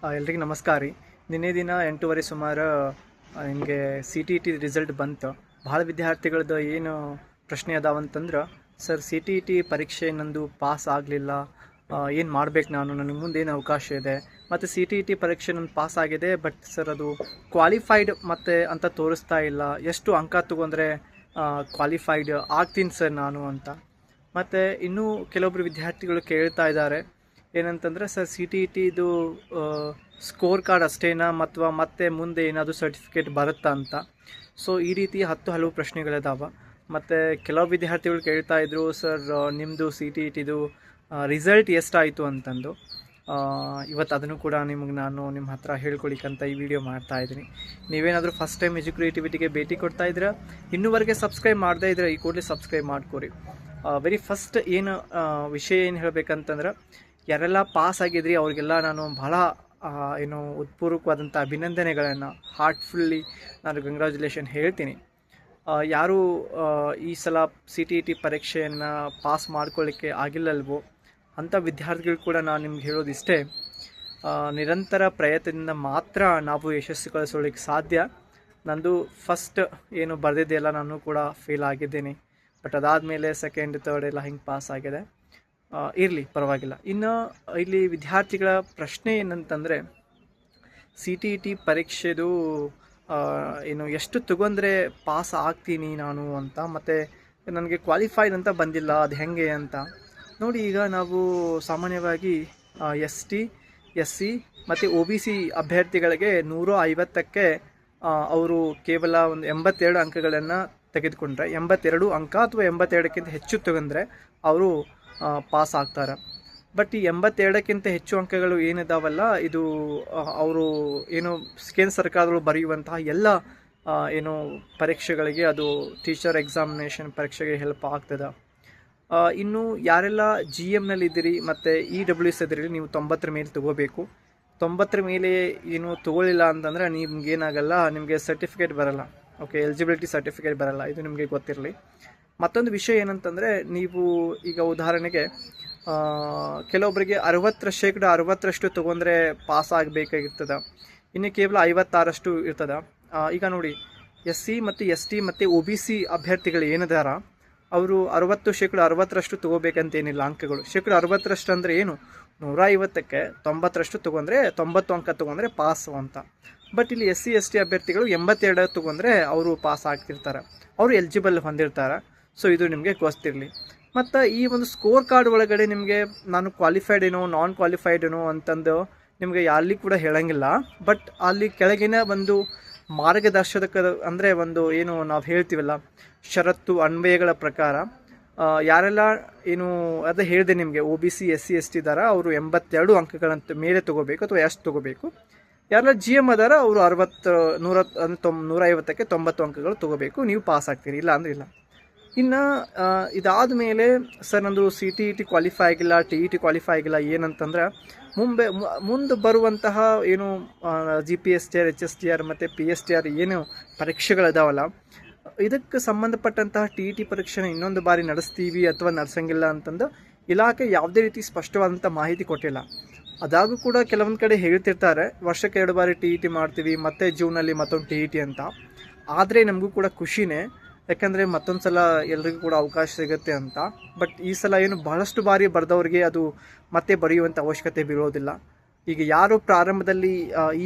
ಎಲ್ರಿಗೂ ನಮಸ್ಕಾರ ರೀ. ನಿನ್ನೆ ದಿನ 8:30 ಸುಮಾರು ನಿಮಗೆ ಸಿ ಟಿ ಟಿ ರಿಸಲ್ಟ್ ಬಂತು. ಭಾಳ ವಿದ್ಯಾರ್ಥಿಗಳದ್ದು ಏನು ಪ್ರಶ್ನೆ ಅದಾವಂತಂದ್ರೆ, ಸರ್ ಸಿ ಟಿ ಟಿ ಪರೀಕ್ಷೆ ನಂದು ಪಾಸ್ ಆಗಲಿಲ್ಲ, ಏನು ಮಾಡ್ಬೇಕು ನನಗೆ ಮುಂದೆ ಏನು ಅವಕಾಶ ಇದೆ, ಮತ್ತು ಸಿ ಟಿ ಟಿ ಪರೀಕ್ಷೆ ನಂದು ಪಾಸ್ ಆಗಿದೆ, ಬಟ್ ಸರ್ ಅದು ಕ್ವಾಲಿಫೈಡ್ ಮತ್ತು ಅಂತ ತೋರಿಸ್ತಾ ಇಲ್ಲ, ಎಷ್ಟು ಅಂಕ ತಗೊಂಡ್ರೆ ಕ್ವಾಲಿಫೈಡ್ ಆಗ್ತೀನಿ ಸರ್ ನಾನು ಅಂತ. ಮತ್ತು ಇನ್ನೂ ಕೆಲವೊಬ್ಬರು ವಿದ್ಯಾರ್ಥಿಗಳು ಕೇಳ್ತಾ ಇದ್ದಾರೆ ಏನಂತಂದರೆ, ಸರ್ ಸಿ ಟಿ ಟಿದು ಸ್ಕೋರ್ ಕಾರ್ಡ್ ಅಷ್ಟೇನಾ ಅಥವಾ ಮತ್ತೆ ಮುಂದೆ ಏನಾದರೂ ಸರ್ಟಿಫಿಕೇಟ್ ಬರುತ್ತಾ ಅಂತ. ಸೊ ಈ ರೀತಿ ಹಲವು ಪ್ರಶ್ನೆಗಳಿದಾವೆ. ಮತ್ತು ಕೆಲವು ವಿದ್ಯಾರ್ಥಿಗಳು ಕೇಳ್ತಾ ಇದ್ರು, ಸರ್ ನಿಮ್ಮದು ಸಿ ಟಿ ಟಿದು ರಿಸಲ್ಟ್ ಎಷ್ಟಾಯಿತು ಅಂತಂದು. ಇವತ್ತು ಅದನ್ನು ಕೂಡ ನಾನು ನಿಮ್ಮ ಹತ್ರ ಹೇಳ್ಕೊಳಿಕ್ಕಂತ ಈ ವಿಡಿಯೋ ಮಾಡ್ತಾಯಿದ್ದೀನಿ. ನೀವೇನಾದರೂ ಫಸ್ಟ್ ಟೈಮ್ ಎಜುಕ್ರಿಯೇಟಿವಿಟಿಗೆ ಭೇಟಿ ಕೊಡ್ತಾ ಇದ್ರೆ, ಇನ್ನೂವರೆಗೆ ಸಬ್ಸ್ಕ್ರೈಬ್ ಮಾಡದೇ ಇದ್ರೆ ಈ ಕೂಡಲೇ ಸಬ್ಸ್ಕ್ರೈಬ್ ಮಾಡ್ಕೊರಿ. ವೆರಿ ಫಸ್ಟ್ ಏನು ವಿಷಯ ಏನು ಹೇಳಬೇಕಂತಂದ್ರೆ, ಯಾರೆಲ್ಲ ಪಾಸ್ ಆಗಿದ್ರಿ ಅವ್ರಿಗೆಲ್ಲ ನಾನು ಭಾಳ ಉತ್ಪೂರ್ವಕವಾದಂಥ ಅಭಿನಂದನೆಗಳನ್ನು ಹಾರ್ಟ್ಫುಲ್ಲಿ ನಾನು ಕಂಗ್ರ್ಯಾಚುಲೇಷನ್ ಹೇಳ್ತೀನಿ. ಯಾರು ಈ ಸಲ ಸಿ ಟಿ ಟಿ ಪರೀಕ್ಷೆಯನ್ನು ಪಾಸ್ ಮಾಡ್ಕೊಳ್ಳಿಕ್ಕೆ ಆಗಿಲ್ಲಲ್ವೋ ಅಂಥ ವಿದ್ಯಾರ್ಥಿಗಳು ಕೂಡ ನಾನು ನಿಮ್ಗೆ ಹೇಳೋದಿಷ್ಟೇ, ನಿರಂತರ ಪ್ರಯತ್ನದಿಂದ ಮಾತ್ರ ನಾವು ಯಶಸ್ಸು ಗಳಿಸೋಳಿಕ್ಕೆ ಸಾಧ್ಯ. ನಂದು ಫಸ್ಟ್ ಏನು ಬರೆದಿದ್ದೆಲ್ಲ ನಾನು ಕೂಡ ಫೇಲ್ ಆಗಿದ್ದೇನೆ, ಬಟ್ ಅದಾದಮೇಲೆ ಸೆಕೆಂಡ್ ಥರ್ಡ್ ಎಲ್ಲ ಹಿಂಗೆ ಪಾಸ್ ಆಗಿದೆ. ಇರಲಿ, ಪರವಾಗಿಲ್ಲ. ಇನ್ನು ಇಲ್ಲಿ ವಿದ್ಯಾರ್ಥಿಗಳ ಪ್ರಶ್ನೆ ಏನಂತಂದರೆ, ಸಿ ಟಿ ಟಿ ಪರೀಕ್ಷೆದು ಎಷ್ಟು ತಗೊಂಡ್ರೆ ಪಾಸ್ ಆಗ್ತೀನಿ ನಾನು ಅಂತ, ಮತ್ತು ನನಗೆ ಕ್ವಾಲಿಫೈಡ್ ಅಂತ ಬಂದಿಲ್ಲ, ಅದು ಹೆಂಗೆ ಅಂತ ನೋಡಿ. ಈಗ ನಾವು ಸಾಮಾನ್ಯವಾಗಿ ಎಸ್ ಟಿ, ಎಸ್ ಸಿ ಮತ್ತು ಒ ಬಿ ಸಿ ಅಭ್ಯರ್ಥಿಗಳಿಗೆ 150ಕ್ಕೆ ಅವರು ಕೇವಲ ಒಂದು 82 ಅಂಕಗಳನ್ನು ತೆಗೆದುಕೊಂಡ್ರೆ, 82 ಅಂಕ ಅಥವಾ 82ಕ್ಕಿಂತ ಹೆಚ್ಚು ತಗೊಂಡ್ರೆ ಅವರು ಪಾಸ್ ಆಗ್ತಾರೆ. ಬಟ್ ಈ 82ಕ್ಕಿಂತ ಹೆಚ್ಚು ಅಂಕಗಳು ಏನಿದಾವಲ್ಲ, ಇದು ಅವರು ಕೇಂದ್ರ ಸರ್ಕಾರಗಳು ಬರೆಯುವಂತಹ ಎಲ್ಲ ಪರೀಕ್ಷೆಗಳಿಗೆ, ಅದು ಟೀಚರ್ ಎಕ್ಸಾಮಿನೇಷನ್ ಪರೀಕ್ಷೆಗೆ ಹೆಲ್ಪ್ ಆಗ್ತದೆ. ಇನ್ನು ಯಾರೆಲ್ಲ ಜಿ ಎಮ್ನಲ್ಲಿದ್ದೀರಿ ಮತ್ತು ಇ ಡಬ್ಲ್ಯೂ ಎಸ್ ಇದ್ದೀರಿ, ನೀವು 90 ಮೇಲೆ ತೊಗೋಬೇಕು. 90 ಮೇಲೆ ತೊಗೊಳ್ಳಿಲ್ಲ ಅಂತಂದರೆ ನಿಮ್ಗೇನಾಗಲ್ಲ, ನಿಮಗೆ ಸರ್ಟಿಫಿಕೇಟ್ ಬರಲ್ಲ. ಓಕೆ, ಎಲಿಜಿಬಿಲಿಟಿ ಸರ್ಟಿಫಿಕೇಟ್ ಬರಲ್ಲ, ಇದು ನಿಮಗೆ ಗೊತ್ತಿರಲಿ. ಮತ್ತೊಂದು ವಿಷಯ ಏನಂತಂದರೆ, ನೀವು ಈಗ ಉದಾಹರಣೆಗೆ ಕೆಲವೊಬ್ಬರಿಗೆ 60% ತೊಗೊಂಡ್ರೆ ಪಾಸ್ ಆಗಬೇಕಾಗಿರ್ತದೆ, ಇನ್ನು ಕೇವಲ 56 ಇರ್ತದೆ. ಈಗ ನೋಡಿ, ಎಸ್ ಸಿ ಮತ್ತು ಎಸ್ ಟಿ ಮತ್ತು ಒ ಬಿ ಸಿ ಅಭ್ಯರ್ಥಿಗಳು ಏನಿದಾರ, ಅವರು 60% ತೊಗೋಬೇಕಂತೇನಿಲ್ಲ ಅಂಕಗಳು. 60% ಅಂದರೆ ಏನು, 150ಕ್ಕೆ 90% ತೊಗೊಂಡ್ರೆ 90 ಅಂಕ ತೊಗೊಂಡ್ರೆ ಪಾಸು ಅಂತ. ಬಟ್ ಇಲ್ಲಿ ಎಸ್ ಸಿ ಎಸ್ ಟಿ ಅಭ್ಯರ್ಥಿಗಳು 82 ತೊಗೊಂಡ್ರೆ ಅವರು ಪಾಸ್ ಆಗ್ತಿರ್ತಾರೆ, ಅವರು ಎಲಿಜಿಬಲ್ ಹೊಂದಿರ್ತಾರೆ. ಸೊ ಇದು ನಿಮಗೆ ಗೊತ್ತಿರಲಿ. ಮತ್ತು ಈ ಒಂದು ಸ್ಕೋರ್ ಕಾರ್ಡ್ ಒಳಗಡೆ ನಿಮಗೆ ನಾನು ಕ್ವಾಲಿಫೈಡ್ ಏನೋ ನಾನ್ ಕ್ವಾಲಿಫೈಡ್ ಏನೋ ಅಂತಂದು ನಿಮಗೆ ಅಲ್ಲಿ ಕೂಡ ಹೇಳಂಗಿಲ್ಲ. ಬಟ್ ಅಲ್ಲಿ ಕೆಳಗಿನ ಒಂದು ಮಾರ್ಗದರ್ಶಕ ಅಂದರೆ ಒಂದು ನಾವು ಹೇಳ್ತೀವಲ್ಲ, ಷರತ್ತು ಅನ್ವಯಗಳ ಪ್ರಕಾರ ಯಾರೆಲ್ಲ ಅದು ಹೇಳಿದೆ ನಿಮಗೆ, O B C S C S T ಇದಾರ ಅವರು 82 ಅಂಕಗಳಂತ ಮೇಲೆ ತೊಗೋಬೇಕು ಅಥವಾ ಎಷ್ಟು ತೊಗೋಬೇಕು. ಯಾರೆಲ್ಲ ಜಿ ಎಮ್ ಅದಾರ ಅವರು 150ಕ್ಕೆ 90 ಅಂಕಗಳು ತೊಗೋಬೇಕು, ನೀವು ಪಾಸ್ ಆಗ್ತೀರಿ, ಇಲ್ಲ ಅಂದರೆ ಇಲ್ಲ. ಇನ್ನು ಇದಾದ ಮೇಲೆ, ಸರ್ ನಂದು C T E T qualify ಆಗಿಲ್ಲ, ಟಿ ಇ ಟಿ ಕ್ವಾಲಿಫೈ ಆಗಿಲ್ಲ ಏನಂತಂದ್ರೆ, ಮುಂದೆ ಬರುವಂತಹ G P S T R, H S T R ಮತ್ತು ಪಿ ಎಸ್ ಟಿ ಆರ್ ಪರೀಕ್ಷೆಗಳಿದಾವಲ್ಲ, ಇದಕ್ಕೆ ಸಂಬಂಧಪಟ್ಟಂತಹ ಟಿ ಇ ಟಿ ಪರೀಕ್ಷೆನ ಇನ್ನೊಂದು ಬಾರಿ ನಡೆಸ್ತೀವಿ ಅಥವಾ ನಡೆಸಂಗಿಲ್ಲ ಅಂತಂದು ಇಲಾಖೆ ಯಾವುದೇ ರೀತಿ ಸ್ಪಷ್ಟವಾದಂಥ ಮಾಹಿತಿ ಕೊಟ್ಟಿಲ್ಲ. ಅದಾಗೂ ಕೂಡ ಕೆಲವೊಂದು ಕಡೆ ಹೇಳ್ತಿರ್ತಾರೆ, ವರ್ಷಕ್ಕೆ 2 ಬಾರಿ ಟಿ ಇ ಟಿ ಮಾಡ್ತೀವಿ, ಮತ್ತು ಜೂನಲ್ಲಿ ಮತ್ತೊಂದು ಟಿ ಇ ಟಿ ಅಂತ. ಆದರೆ ನಮಗೂ ಕೂಡ ಖುಷಿನೇ, ಯಾಕಂದರೆ ಮತ್ತೊಂದು ಸಲ ಎಲ್ರಿಗೂ ಕೂಡ ಅವಕಾಶ ಸಿಗುತ್ತೆ ಅಂತ. ಬಟ್ ಈ ಸಲ ಬಹಳಷ್ಟು ಬಾರಿ ಬರೆದವ್ರಿಗೆ ಅದು ಮತ್ತೆ ಬರೆಯುವಂಥ ಅವಶ್ಯಕತೆ ಬೀಳೋದಿಲ್ಲ. ಈಗ ಯಾರು ಪ್ರಾರಂಭದಲ್ಲಿ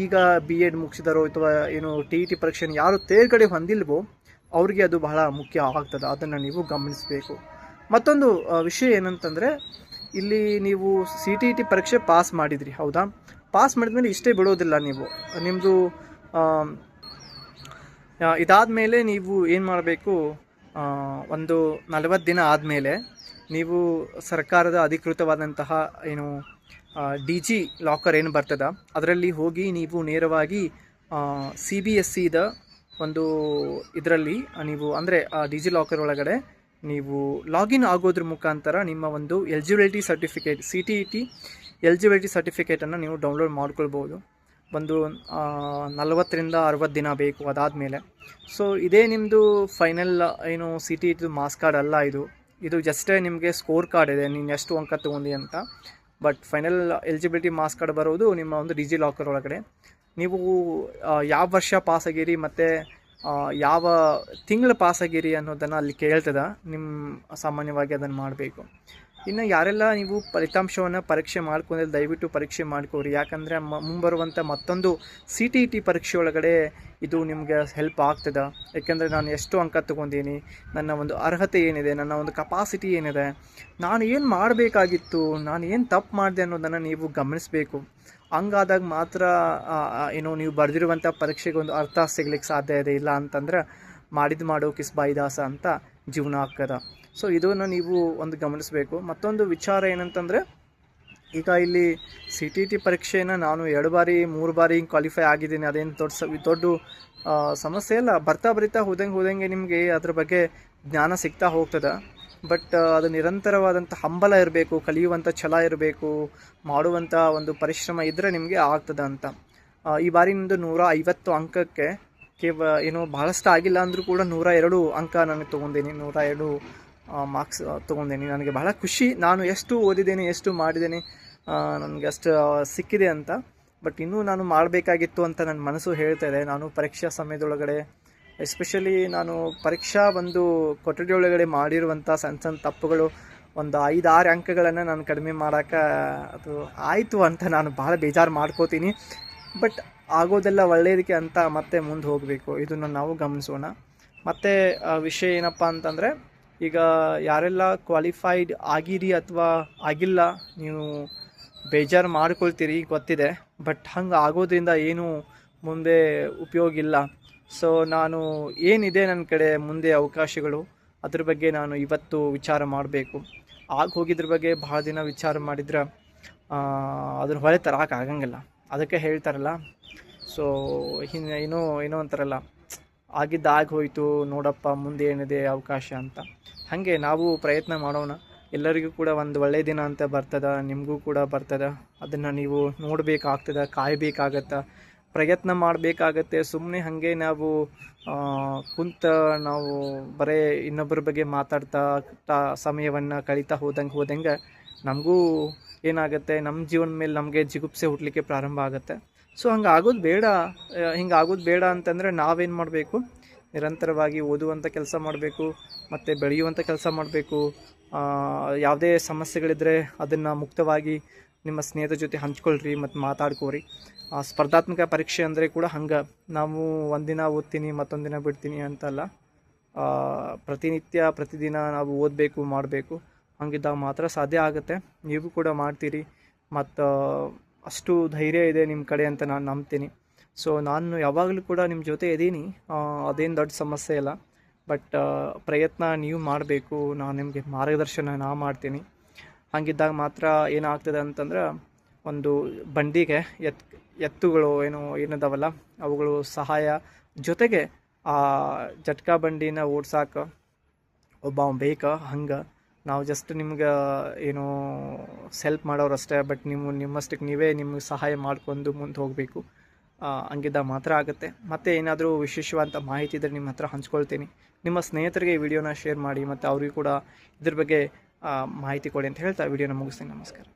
ಈಗ ಬಿ ಎಡ್ ಮುಗಿಸಿದಾರೋ ಅಥವಾ ಟಿ ಇ ಟಿ ಪರೀಕ್ಷೆನ ಯಾರು ತೇರ್ಗಡೆ ಹೊಂದಿಲ್ವೋ ಅವ್ರಿಗೆ ಅದು ಬಹಳ ಮುಖ್ಯ ಆಗ್ತದೆ, ಅದನ್ನು ನೀವು ಗಮನಿಸಬೇಕು. ಮತ್ತೊಂದು ವಿಷಯ ಏನಂತಂದರೆ, ಇಲ್ಲಿ ನೀವು ಸಿ ಟಿ ಇ ಟಿ ಪರೀಕ್ಷೆ ಪಾಸ್ ಮಾಡಿದ್ರಿ, ಹೌದಾ? ಪಾಸ್ ಮಾಡಿದ್ಮೇಲೆ ಇಷ್ಟೇ ಬಿಡೋದಿಲ್ಲ, ನೀವು ನಿಮ್ಮದು ಇದಾದ ಮೇಲೆ ನೀವು ಏನು ಮಾಡಬೇಕು, ಒಂದು 40 ದಿನ ಆದಮೇಲೆ ನೀವು ಸರ್ಕಾರದ ಅಧಿಕೃತವಾದಂತಹ ಡಿ ಜಿ ಲಾಕರ್ ಏನು ಬರ್ತದೆ ಅದರಲ್ಲಿ ಹೋಗಿ ನೀವು ನೇರವಾಗಿ ಸಿ ಬಿ ಎಸ್ ಸಿದ ಒಂದು ಇದರಲ್ಲಿ ನೀವು ಅಂದರೆ ಡಿ ಜಿ ಲಾಕರ್ ಒಳಗಡೆ ನೀವು ಲಾಗಿನ್ ಆಗೋದ್ರ ಮುಖಾಂತರ ನಿಮ್ಮ ಒಂದು eligibility certificate, C T E T eligibility ಸರ್ಟಿಫಿಕೇಟನ್ನು ನೀವು ಡೌನ್ಲೋಡ್ ಮಾಡ್ಕೊಳ್ಬೋದು. ಒಂದು 40ರಿಂದ 60 ದಿನ ಬೇಕು ಅದಾದಮೇಲೆ. ಸೊ ಇದೇ ನಿಮ್ಮದು ಫೈನಲ್ ಸಿ ಟಿ ಇಟಿದು ಮಾರ್ಕ್ಸ್ ಕಾರ್ಡ್ ಅಲ್ಲ, ಇದು ಜಸ್ಟೇ ನಿಮಗೆ ಸ್ಕೋರ್ ಕಾರ್ಡ್ ಇದೆ, ನೀನು ಎಷ್ಟು ಅಂಕ ತೊಗೊಂಡಿ ಅಂತ. But final eligibility marks card ಬರೋದು ನಿಮ್ಮ ಒಂದು ಡಿಜಿ ಲಾಕರ್ ಒಳಗಡೆ. ನೀವು ಯಾವ ವರ್ಷ ಪಾಸ್ ಆಗಿರಿ ಮತ್ತು ಯಾವ ತಿಂಗಳು ಪಾಸ್ ಆಗಿರಿ ಅನ್ನೋದನ್ನು ಅಲ್ಲಿ ಕೇಳ್ತದೆ. ನಿಮ್ಮ ಸಾಮಾನ್ಯವಾಗಿ ಅದನ್ನು ಮಾಡಬೇಕು. ಇನ್ನು ಯಾರೆಲ್ಲ ನೀವು ಫಲಿತಾಂಶವನ್ನು ಪರೀಕ್ಷೆ ಮಾಡ್ಕೊಂಡ್ರೆ ದಯವಿಟ್ಟು ಪರೀಕ್ಷೆ ಮಾಡ್ಕೋರಿ. ಯಾಕಂದರೆ ಮುಂಬರುವಂಥ ಮತ್ತೊಂದು CTET ಪರೀಕ್ಷೆ ಒಳಗಡೆ ಇದು ನಿಮಗೆ ಹೆಲ್ಪ್ ಆಗ್ತದೆ. ಯಾಕೆಂದರೆ ನಾನು ಎಷ್ಟು ಅಂಕ ತೊಗೊಂಡೀನಿ, ನನ್ನ ಒಂದು ಅರ್ಹತೆ ಏನಿದೆ, ನನ್ನ ಒಂದು ಕೆಪಾಸಿಟಿ ಏನಿದೆ, ನಾನು ಏನು ಮಾಡಬೇಕಾಗಿತ್ತು, ನಾನು ಏನು ತಪ್ಪು ಮಾಡಿದೆ ಅನ್ನೋದನ್ನು ನೀವು ಗಮನಿಸಬೇಕು. ಹಂಗಾದಾಗ ಮಾತ್ರ ನೀವು ಬರೆದಿರುವಂಥ ಪರೀಕ್ಷೆಗೆ ಒಂದು ಅರ್ಥ ಸಿಗ್ಲಿಕ್ಕೆ ಸಾಧ್ಯ ಇದೆ. ಇಲ್ಲ ಅಂತಂದ್ರೆ ಮಾಡಿದ್ದು ಮಾಡೋ ಕಿಸ್ ಬಾಯಿದಾಸ ಅಂತ ಜೀವನ ಆಗ್ತದೆ. ಸೊ ಇದನ್ನು ನೀವು ಒಂದು ಗಮನಿಸಬೇಕು. ಮತ್ತೊಂದು ವಿಚಾರ ಏನಂತಂದರೆ, ಈಗ ಇಲ್ಲಿ CTET ಪರೀಕ್ಷೆಯನ್ನು ನಾನು 2 ಬಾರಿ 3 ಬಾರಿ ಕ್ವಾಲಿಫೈ ಆಗಿದ್ದೀನಿ. ಅದೇನು ದೊಡ್ಡ ಸಮಸ್ಯೆ ಇಲ್ಲ. ಬರಿತಾ ಹೋದಂಗೆ ನಿಮಗೆ ಅದ್ರ ಬಗ್ಗೆ ಜ್ಞಾನ ಸಿಗ್ತಾ ಹೋಗ್ತದೆ. ಬಟ್ ಅದು ನಿರಂತರವಾದಂಥ ಹಂಬಲ ಇರಬೇಕು, ಕಲಿಯುವಂಥ ಛಲ ಇರಬೇಕು, ಮಾಡುವಂಥ ಒಂದು ಪರಿಶ್ರಮ ಇದ್ದರೆ ನಿಮಗೆ ಆಗ್ತದೆ ಅಂತ. ಈ ಬಾರಿ ನಿಮ್ಮದು 150 ಅಂಕಕ್ಕೆ ಭಾಳಷ್ಟು ಆಗಿಲ್ಲ ಅಂದರೂ ಕೂಡ 102 ಅಂಕ ನಾನು ತೊಗೊಂಡೀನಿ. 102 ಮಾರ್ಕ್ಸ್ ತೊಗೊಂಡೀನಿ. ನನಗೆ ಬಹಳ ಖುಷಿ. ನಾನು ಎಷ್ಟು ಓದಿದ್ದೀನಿ, ಎಷ್ಟು ಮಾಡಿದ್ದೀನಿ, ನನಗೆ ಅಷ್ಟು ಸಿಕ್ಕಿದೆ ಅಂತ. ಬಟ್ ಇನ್ನೂ ನಾನು ಮಾಡಬೇಕಾಗಿತ್ತು ಅಂತ ನನ್ನ ಮನಸ್ಸು ಹೇಳ್ತಾ ಇದೆ. ನಾನು ಪರೀಕ್ಷಾ ಸಮಯದೊಳಗಡೆ ಎಸ್ಪೆಷಲಿ ನಾನು ಪರೀಕ್ಷಾ ಒಂದು ಕೊಠಡಿ ಒಳಗಡೆ ಮಾಡಿರುವಂಥ ಸಣ್ಣ ತಪ್ಪುಗಳು ಒಂದು 5-6 ಅಂಕಗಳನ್ನು ನಾನು ಕಡಿಮೆ ಮಾಡೋಕ್ಕೆ ಅದು ಆಯಿತು ಅಂತ ನಾನು ಭಾಳ ಬೇಜಾರು ಮಾಡ್ಕೋತೀನಿ. ಬಟ್ ಆಗೋದೆಲ್ಲ ಒಳ್ಳೆಯದಕ್ಕೆ ಅಂತ ಮತ್ತೆ ಮುಂದೆ ಹೋಗಬೇಕು. ಇದನ್ನು ನಾವು ಗಮನಿಸೋಣ. ಮತ್ತು ವಿಷಯ ಏನಪ್ಪ ಅಂತಂದರೆ, ಈಗ ಯಾರೆಲ್ಲ ಕ್ವಾಲಿಫೈಡ್ ಆಗಿರಿ ಅಥವಾ ಆಗಿಲ್ಲ, ನೀವು ಬೇಜಾರು ಮಾಡ್ಕೊಳ್ತೀರಿ ಗೊತ್ತಿದೆ. ಬಟ್ ಹಂಗೆ ಆಗೋದ್ರಿಂದ ಏನೂ ಮುಂದೆ ಉಪಯೋಗ ಇಲ್ಲ. ಸೊ ನಾನು ಏನಿದೆ ನನ್ನ ಕಡೆ ಮುಂದೆ ಅವಕಾಶಗಳು, ಅದ್ರ ಬಗ್ಗೆ ನಾನು ಇವತ್ತು ವಿಚಾರ ಮಾಡಬೇಕು. ಹೋಗಿದ್ರ ಬಗ್ಗೆ ಭಾಳ ದಿನ ವಿಚಾರ ಮಾಡಿದ್ರೆ ಅದ್ರ ಹೊಳೆ ತರೋಕ್ಕಾಗಂಗಿಲ್ಲ. ಅದಕ್ಕೆ ಹೇಳ್ತಾರಲ್ಲ, ಸೊ ಏನೋ ಅಂತಾರಲ್ಲ, ಆಗಿದ್ದು ಹೋಯಿತು ನೋಡಪ್ಪ ಮುಂದೆ ಏನಿದೆ ಅವಕಾಶ ಅಂತ. ಹಾಗೆ ನಾವು ಪ್ರಯತ್ನ ಮಾಡೋಣ. ಎಲ್ಲರಿಗೂ ಕೂಡ ಒಂದು ಒಳ್ಳೆಯ ದಿನ ಅಂತ ಬರ್ತದೆ, ನಿಮಗೂ ಕೂಡ ಬರ್ತದೆ. ಅದನ್ನು ನೀವು ನೋಡಬೇಕಾಗ್ತದೆ, ಕಾಯಬೇಕಾಗತ್ತೆ, ಪ್ರಯತ್ನ ಮಾಡಬೇಕಾಗತ್ತೆ. ಸುಮ್ಮನೆ ಹಾಗೆ ನಾವು ನಾವು ಬರೀ ಇನ್ನೊಬ್ಬರ ಬಗ್ಗೆ ಮಾತಾಡ್ತಾ ಸಮಯವನ್ನು ಕಳೀತಾ ಹೋದಂಗೆ ನಮಗೂ ಏನಾಗುತ್ತೆ, ನಮ್ಮ ಜೀವನ ಮೇಲೆ ನಮಗೆ ಜಿಗುಪ್ಸೆ ಹುಟ್ಟಲಿಕ್ಕೆ ಪ್ರಾರಂಭ ಆಗುತ್ತೆ. ಸೊ ಹಿಂಗೆ ಆಗೋದು ಬೇಡ ಅಂತಂದರೆ ನಾವೇನು ಮಾಡಬೇಕು, ನಿರಂತರವಾಗಿ ಓದುವಂಥ ಕೆಲಸ ಮಾಡಬೇಕು ಮತ್ತು ಬೆಳೆಯುವಂಥ ಕೆಲಸ ಮಾಡಬೇಕು. ಯಾವುದೇ ಸಮಸ್ಯೆಗಳಿದ್ದರೆ ಅದನ್ನು ಮುಕ್ತವಾಗಿ ನಿಮ್ಮ ಸ್ನೇಹಿತರ ಜೊತೆ ಹಂಚ್ಕೊಳ್ರಿ ಮತ್ತು ಮಾತಾಡ್ಕೋರಿ. ಸ್ಪರ್ಧಾತ್ಮಕ ಪರೀಕ್ಷೆ ಅಂದರೆ ಕೂಡ ಹಂಗೆ, ನಾವು ಒಂದಿನ ಓದ್ತೀನಿ ಮತ್ತೊಂದು ದಿನ ಬಿಡ್ತೀನಿ ಅಂತಲ್ಲ. ಪ್ರತಿದಿನ ನಾವು ಓದಬೇಕು, ಮಾಡಬೇಕು. ಹಂಗಿದ್ದಾಗ ಮಾತ್ರ ಸಾಧ್ಯ ಆಗುತ್ತೆ. ನೀವು ಕೂಡ ಮಾಡ್ತೀರಿ ಮತ್ತು ಅಷ್ಟು ಧೈರ್ಯ ಇದೆ ನಿಮ್ಮ ಕಡೆ ಅಂತ ನಾನು ನಂಬ್ತೀನಿ. ಸೊ ನಾನು ಯಾವಾಗಲೂ ಕೂಡ ನಿಮ್ಮ ಜೊತೆ ಇದ್ದೀನಿ, ಅದೇನು ದೊಡ್ಡ ಸಮಸ್ಯೆ ಇಲ್ಲ. ಬಟ್ ಪ್ರಯತ್ನ ನೀವು ಮಾಡಬೇಕು. ನಾನು ನಿಮಗೆ ಮಾರ್ಗದರ್ಶನ ಮಾಡ್ತೀನಿ. ಹಂಗಿದ್ದಾಗ ಮಾತ್ರ ಏನಾಗ್ತದೆ ಅಂತಂದ್ರೆ, ಒಂದು ಬಂಡಿಗೆ ಎತ್ತುಗಳು ಏನದಾವಲ್ಲ ಅವುಗಳು ಸಹಾಯ ಜೊತೆಗೆ ಆ ಜಟ್ಕಾ ಬಂಡಿನ ಓಡ್ಸಾಕ ಒಬ್ಬ ಬೇಕಾ. ಹಂಗೆ ನಾವು ಜಸ್ಟ್ ನಿಮ್ಗೆ ಸೆಲ್ಪ್ ಮಾಡೋರಷ್ಟೇ. ಬಟ್ ನಿಮ್ಮಷ್ಟಕ್ಕೆ ನೀವೇ ನಿಮಗೆ ಸಹಾಯ ಮಾಡ್ಕೊಂಡು ಮುಂದೆ ಹೋಗಬೇಕು. ಹಂಗಿದ್ದಾಗ ಮಾತ್ರ ಆಗುತ್ತೆ. ಮತ್ತು ಏನಾದರೂ ವಿಶೇಷವಾದಂಥ ಮಾಹಿತಿ ಇದ್ದರೆ ನಿಮ್ಮ ಹತ್ರ ಹಂಚ್ಕೊಳ್ತೀನಿ. ನಿಮ್ಮ ಸ್ನೇಹಿತರಿಗೆ ಈ ವಿಡಿಯೋನ ಶೇರ್ ಮಾಡಿ ಮತ್ತು ಅವ್ರಿಗೂ ಕೂಡ ಇದ್ರ ಬಗ್ಗೆ ಮಾಹಿತಿ ಕೊಡಿ ಅಂತ ಹೇಳ್ತಾ ವಿಡಿಯೋನ ಮುಗಿಸ್ತೀನಿ. ನಮಸ್ಕಾರ.